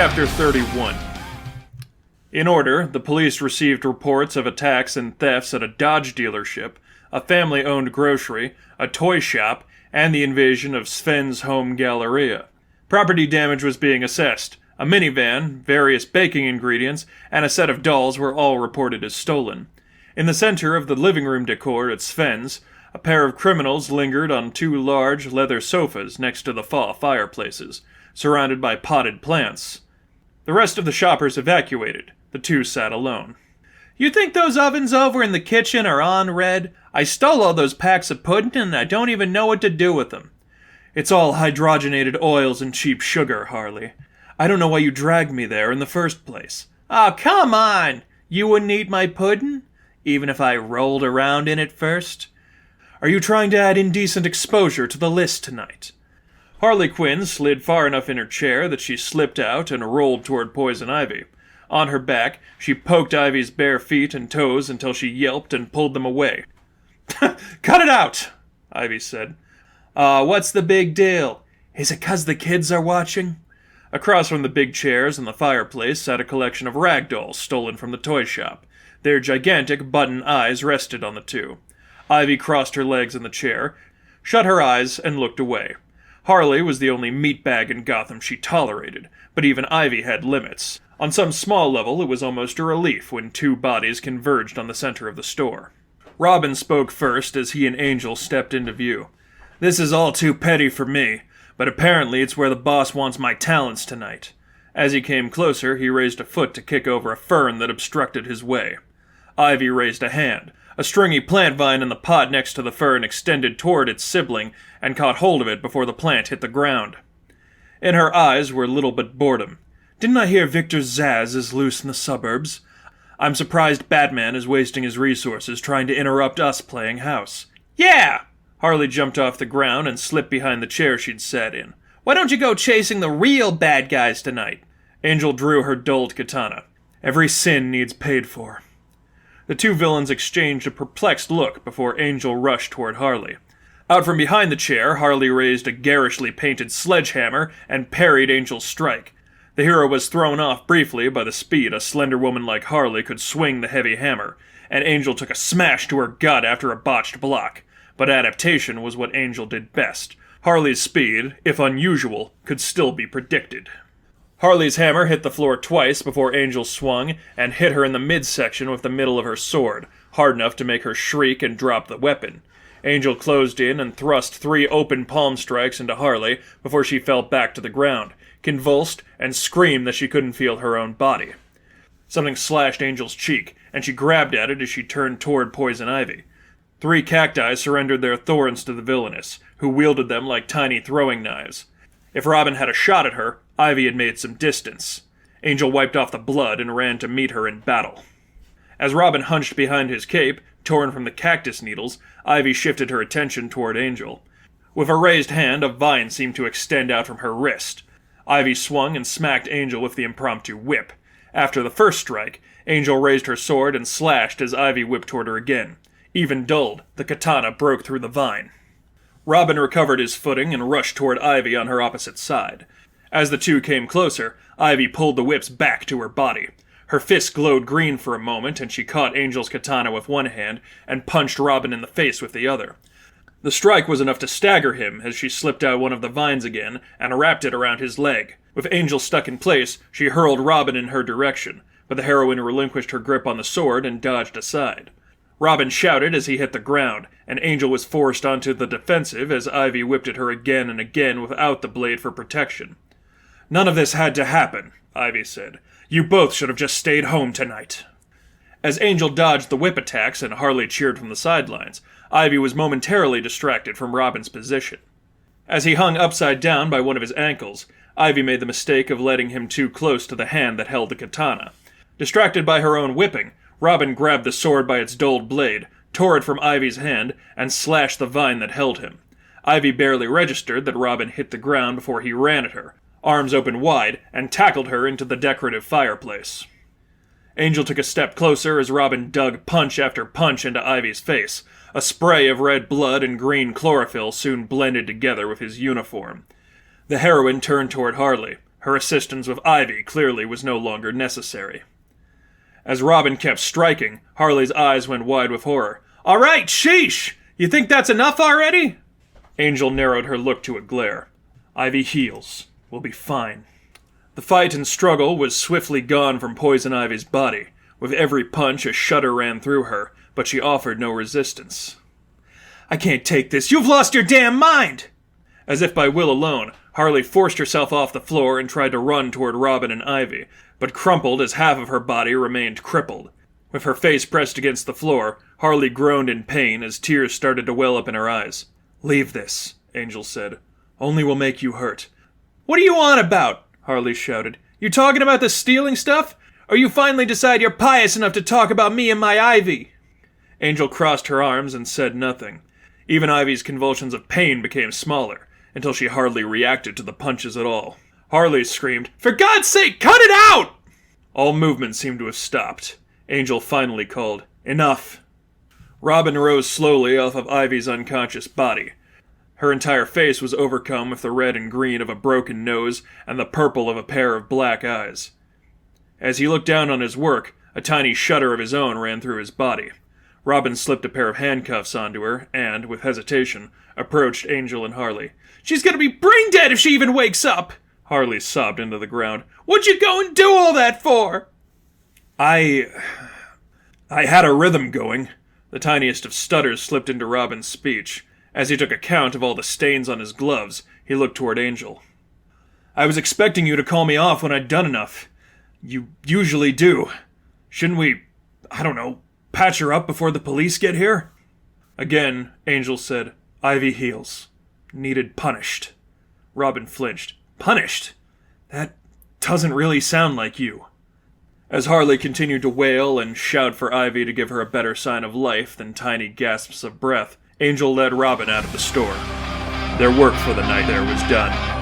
Chapter 31. In order, the police received reports of attacks and thefts at a Dodge dealership, a family-owned grocery, a toy shop, and the invasion of Sven's home galleria. Property damage was being assessed. A minivan, various baking ingredients, and a set of dolls were all reported as stolen. In the center of the living room decor at Sven's, a pair of criminals lingered on two large leather sofas next to the fireplaces, surrounded by potted plants. The rest of the shoppers evacuated. The two sat alone. "You think those ovens over in the kitchen are on, Red? I stole all those packs of pudding and I don't even know what to do with them." "It's all hydrogenated oils and cheap sugar, Harley. I don't know why you dragged me there in the first place." "Oh, come on! You wouldn't eat my pudding? Even if I rolled around in it first?" "Are you trying to add indecent exposure to the list tonight?" Harley Quinn slid far enough in her chair that she slipped out and rolled toward Poison Ivy. On her back, she poked Ivy's bare feet and toes until she yelped and pulled them away. "Cut it out!" Ivy said. What's the big deal? Is it 'cause the kids are watching?" Across from the big chairs and the fireplace sat a collection of rag dolls stolen from the toy shop. Their gigantic button eyes rested on the two. Ivy crossed her legs in the chair, shut her eyes, and looked away. Harley was the only meatbag in Gotham she tolerated, but even Ivy had limits. On some small level, it was almost a relief when two bodies converged on the center of the store. Robin spoke first as he and Angel stepped into view. "This is all too petty for me, but apparently it's where the boss wants my talents tonight." As he came closer, he raised a foot to kick over a fern that obstructed his way. Ivy raised a hand. A stringy plant vine in the pot next to the fern extended toward its sibling and caught hold of it before the plant hit the ground. In her eyes were little but boredom. "Didn't I hear Victor Zsasz is loose in the suburbs? I'm surprised Batman is wasting his resources trying to interrupt us playing house." "Yeah!" Harley jumped off the ground and slipped behind the chair she'd sat in. "Why don't you go chasing the real bad guys tonight?" Angel drew her dulled katana. "Every sin needs paid for." The two villains exchanged a perplexed look before Angel rushed toward Harley. Out from behind the chair, Harley raised a garishly painted sledgehammer and parried Angel's strike. The hero was thrown off briefly by the speed a slender woman like Harley could swing the heavy hammer, and Angel took a smash to her gut after a botched block. But adaptation was what Angel did best. Harley's speed, if unusual, could still be predicted. Harley's hammer hit the floor twice before Angel swung and hit her in the midsection with the middle of her sword, hard enough to make her shriek and drop the weapon. Angel closed in and thrust 3 open palm strikes into Harley before she fell back to the ground, convulsed, and screamed that she couldn't feel her own body. Something slashed Angel's cheek, and she grabbed at it as she turned toward Poison Ivy. 3 cacti surrendered their thorns to the villainess, who wielded them like tiny throwing knives. If Robin had a shot at her, Ivy had made some distance. Angel wiped off the blood and ran to meet her in battle. As Robin hunched behind his cape, torn from the cactus needles, Ivy shifted her attention toward Angel. With a raised hand, a vine seemed to extend out from her wrist. Ivy swung and smacked Angel with the impromptu whip. After the first strike, Angel raised her sword and slashed as Ivy whipped toward her again. Even dulled, the katana broke through the vine. Robin recovered his footing and rushed toward Ivy on her opposite side. As the two came closer, Ivy pulled the whips back to her body. Her fist glowed green for a moment, and she caught Angel's katana with one hand and punched Robin in the face with the other. The strike was enough to stagger him as she slipped out one of the vines again and wrapped it around his leg. With Angel stuck in place, she hurled Robin in her direction, but the heroine relinquished her grip on the sword and dodged aside. Robin shouted as he hit the ground, and Angel was forced onto the defensive as Ivy whipped at her again and again without the blade for protection. "None of this had to happen," Ivy said. "You both should have just stayed home tonight." As Angel dodged the whip attacks and Harley cheered from the sidelines, Ivy was momentarily distracted from Robin's position. As he hung upside down by one of his ankles, Ivy made the mistake of letting him too close to the hand that held the katana. Distracted by her own whipping, Robin grabbed the sword by its dulled blade, tore it from Ivy's hand, and slashed the vine that held him. Ivy barely registered that Robin hit the ground before he ran at her, arms open wide, and tackled her into the decorative fireplace. Angel took a step closer as Robin dug punch after punch into Ivy's face. A spray of red blood and green chlorophyll soon blended together with his uniform. The heroine turned toward Harley. Her assistance with Ivy clearly was no longer necessary. As Robin kept striking, Harley's eyes went wide with horror. "All right, sheesh! You think that's enough already?" Angel narrowed her look to a glare. "Ivy heals. We'll be fine." The fight and struggle was swiftly gone from Poison Ivy's body. With every punch, a shudder ran through her, but she offered no resistance. "I can't take this. You've lost your damn mind!" As if by will alone, Harley forced herself off the floor and tried to run toward Robin and Ivy, but crumpled as half of her body remained crippled. With her face pressed against the floor, Harley groaned in pain as tears started to well up in her eyes. "Leave this," Angel said. "Only will make you hurt." "What are you on about?" Harley shouted. "You talking about the stealing stuff? Or you finally decide you're pious enough to talk about me and my Ivy?" Angel crossed her arms and said nothing. Even Ivy's convulsions of pain became smaller, until she hardly reacted to the punches at all. Harley screamed, "For God's sake, cut it out!" All movement seemed to have stopped. Angel finally called, "Enough." Robin rose slowly off of Ivy's unconscious body. Her entire face was overcome with the red and green of a broken nose and the purple of a pair of black eyes. As he looked down on his work, a tiny shudder of his own ran through his body. Robin slipped a pair of handcuffs onto her and, with hesitation, approached Angel and Harley. "She's gonna be brain dead if she even wakes up!" Harley sobbed into the ground. "What'd you go and do all that for?" I had a rhythm going." The tiniest of stutters slipped into Robin's speech. As he took account of all the stains on his gloves, he looked toward Angel. "I was expecting you to call me off when I'd done enough. You usually do. Shouldn't we, patch her up before the police get here?" Again, Angel said, "Ivy heals. Needed punished." Robin flinched. "Punished? That doesn't really sound like you." As Harley continued to wail and shout for Ivy to give her a better sign of life than tiny gasps of breath, Angel led Robin out of the store. Their work for the night there was done.